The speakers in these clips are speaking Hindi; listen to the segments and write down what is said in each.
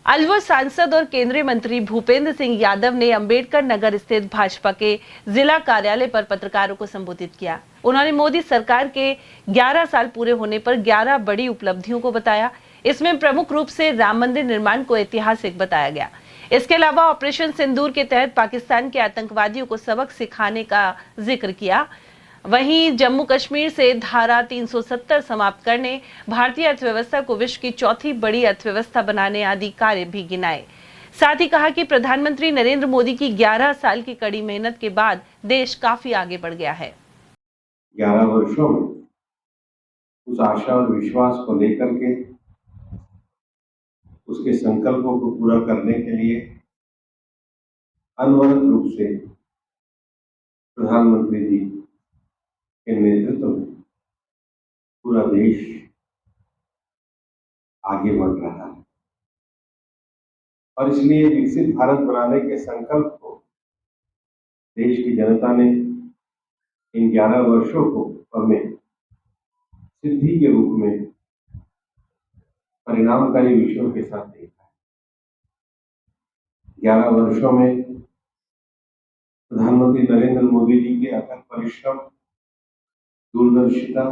अलवर सांसद और केंद्रीय मंत्री भूपेंद्र सिंह यादव ने अंबेडकर नगर स्थित भाजपा के जिला कार्यालय पर पत्रकारों को संबोधित किया। उन्होंने मोदी सरकार के 11 साल पूरे होने पर 11 बड़ी उपलब्धियों को बताया। इसमें प्रमुख रूप से राम मंदिर निर्माण को ऐतिहासिक बताया गया। इसके अलावा ऑपरेशन सिंदूर के तहत पाकिस्तान के आतंकवादियों को सबक सिखाने का जिक्र किया। वहीं जम्मू कश्मीर से धारा 370 समाप्त करने, भारतीय अर्थव्यवस्था को विश्व की चौथी बड़ी अर्थव्यवस्था बनाने आदि कार्य भी गिनाए। साथ ही कहा कि प्रधानमंत्री नरेंद्र मोदी की 11 साल की कड़ी मेहनत के बाद देश काफी आगे बढ़ गया है। 11 वर्षों में उस आशा और विश्वास को लेकर के उसके संकल्पों को पूरा करने के लिए अनवरत रूप से प्रधानमंत्री जी के नेतृत्व में पूरा देश आगे बढ़ रहा है और इसलिए विकसित भारत बनाने के संकल्प को देश की जनता ने इन 11 वर्षों को हमें सिद्धि के रूप में परिणामकारी विषयों के साथ देखा है। 11 वर्षों में प्रधानमंत्री नरेंद्र मोदी जी के अथक परिश्रम, दूरदर्शिता,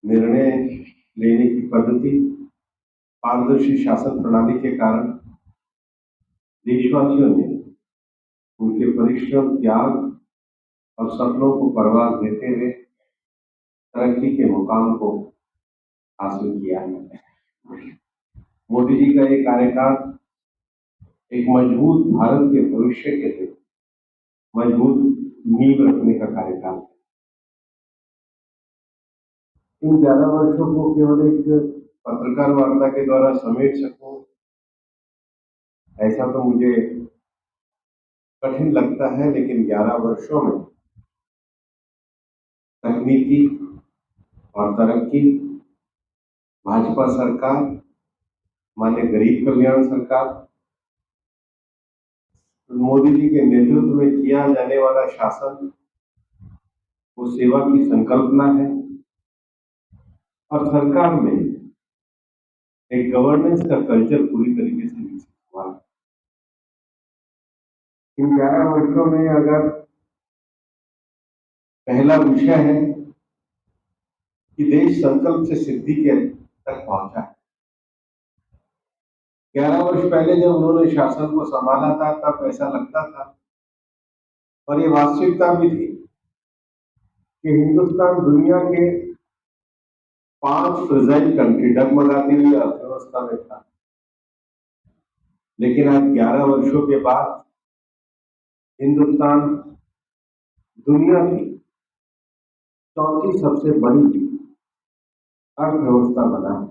निर्णय लेने की पद्धति, पारदर्शी शासन प्रणाली के कारण देशवासियों ने उनके परिश्रम, त्याग और सपनों को परवाह देते हुए तरक्की के मुकाम को हासिल किया है। मोदी जी का ये कार्यकाल एक मजबूत भारत के भविष्य के लिए मजबूत नींव रखने का कार्यकाल है। इन 11 वर्षों को केवल एक पत्रकार वार्ता के द्वारा समेट सकूं, ऐसा तो मुझे कठिन लगता है, लेकिन 11 वर्षों में तकनीकी और तरक्की, भाजपा सरकार, माननीय गरीब कल्याण सरकार, मोदी जी के नेतृत्व में किया जाने वाला शासन, वो सेवा की संकल्पना है और सरकार में एक गवर्नेंस का कल्चर पूरी तरीके से विकसित हुआ है। इन 11 वर्षों में अगर पहला विषय है कि देश संकल्प से सिद्धि के तक पहुंचा है। 11 वर्ष पहले जब उन्होंने शासन को संभाला था तब ऐसा लगता था और ये वास्तविकता भी थी कि हिंदुस्तान दुनिया के 5 फ्रेजाइल कंट्री, डगमगाती हुई अर्थव्यवस्था में था। लेकिन आज 11 वर्षों के बाद हिंदुस्तान दुनिया की चौथी सबसे बड़ी अर्थव्यवस्था बना है।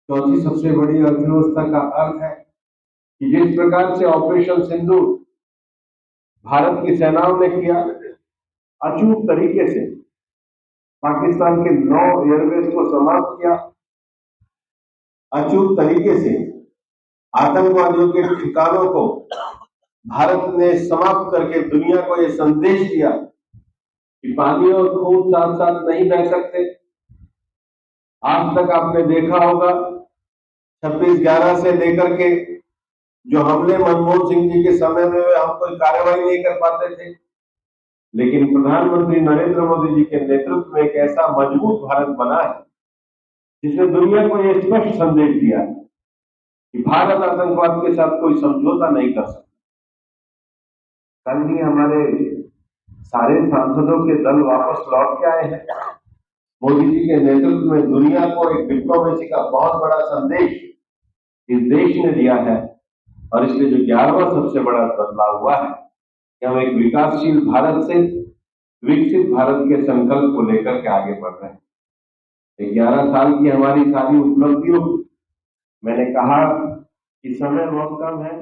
चौथी सबसे बड़ी अर्थव्यवस्था का अर्थ है कि जिस प्रकार से ऑपरेशन सिंदूर भारत की सेनाओं ने किया, अचूक तरीके से पाकिस्तान के 9 एयरबेस को समाप्त किया, अचूक तरीके से आतंकवादियों के ठिकानों को भारत ने समाप्त करके दुनिया को यह संदेश दिया कि पानी और खून साथ साथ नहीं बह सकते। आज तक आपने देखा होगा 26/11 से लेकर के जो हमले मनमोहन सिंह जी के समय में हम कोई कार्रवाई नहीं कर पाते थे, लेकिन प्रधानमंत्री नरेंद्र मोदी जी के नेतृत्व में एक ऐसा मजबूत भारत बना है जिसने दुनिया को यह स्पष्ट संदेश दिया कि भारत आतंकवाद के साथ कोई समझौता नहीं कर सकता। कल ही हमारे सारे सांसदों के दल वापस लौट के आए हैं। मोदी जी के नेतृत्व में दुनिया को एक डिप्लोमेसी का बहुत बड़ा संदेश इस देश ने दिया है और इसलिए जो 11वां सबसे बड़ा बदलाव हुआ है कि हम एक विकासशील भारत से विकसित भारत के संकल्प को लेकर के आगे बढ़ रहे हैं। 11 साल की हमारी सारी उपलब्धियों, मैंने कहा कि समय बहुत कम है।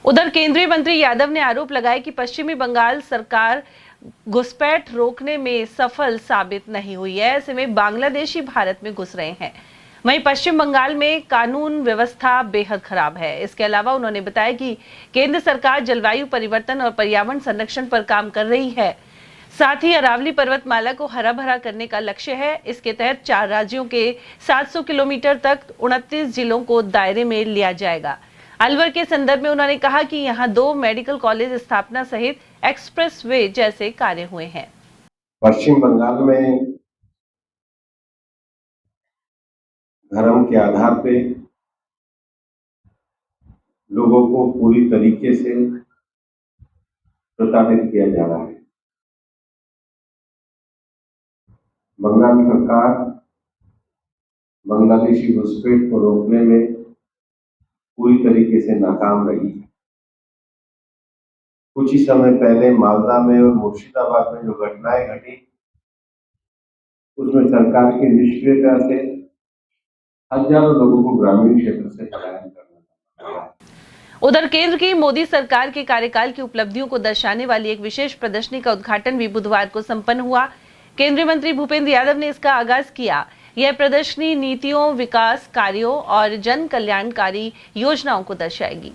उधर केंद्रीय मंत्री यादव ने आरोप लगाया कि पश्चिमी बंगाल सरकार घुसपैठ रोकने में सफल साबित नहीं हुई है। ऐसे में बांग्लादेशी भारत में घुस रहे हैं। वहीं पश्चिम बंगाल में कानून व्यवस्था बेहद खराब है। इसके अलावा उन्होंने बताया कि केंद्र सरकार जलवायु परिवर्तन और पर्यावरण संरक्षण पर काम कर रही है। साथ ही अरावली पर्वतमाला को हरा भरा करने का लक्ष्य है। इसके तहत 4 राज्यों के 700 किलोमीटर तक 29 जिलों को दायरे में लिया जाएगा। अलवर के संदर्भ में उन्होंने कहा कि यहां 2 मेडिकल कॉलेज स्थापना सहित एक्सप्रेस वे जैसे कार्य हुए हैं। पश्चिम बंगाल में धर्म के आधार पे लोगों को पूरी तरीके से प्रताड़ित किया जा रहा है। बंगाल सरकार बांग्लादेशी घुसपैठ को रोकने में पूरी तरीके से नाकाम रही है। कुछ ही समय पहले मालदा में और मुर्शिदाबाद में जो घटनाएं घटी, उसमें सरकार की निष्क्रियता से हजारों लोगों को ग्रामीण क्षेत्र से पलायन करना पड़ा। उधर केंद्र की मोदी सरकार के कार्यकाल की उपलब्धियों को दर्शाने वाली एक विशेष प्रदर्शनी का उद्घाटन भी बुधवार को संपन्न हुआ। केंद्रीय मंत्री भूपेंद्र यादव ने इसका आगाज किया। यह प्रदर्शनी नीतियों, विकास कार्यों और जन कल्याणकारी योजनाओं को दर्शाएगी।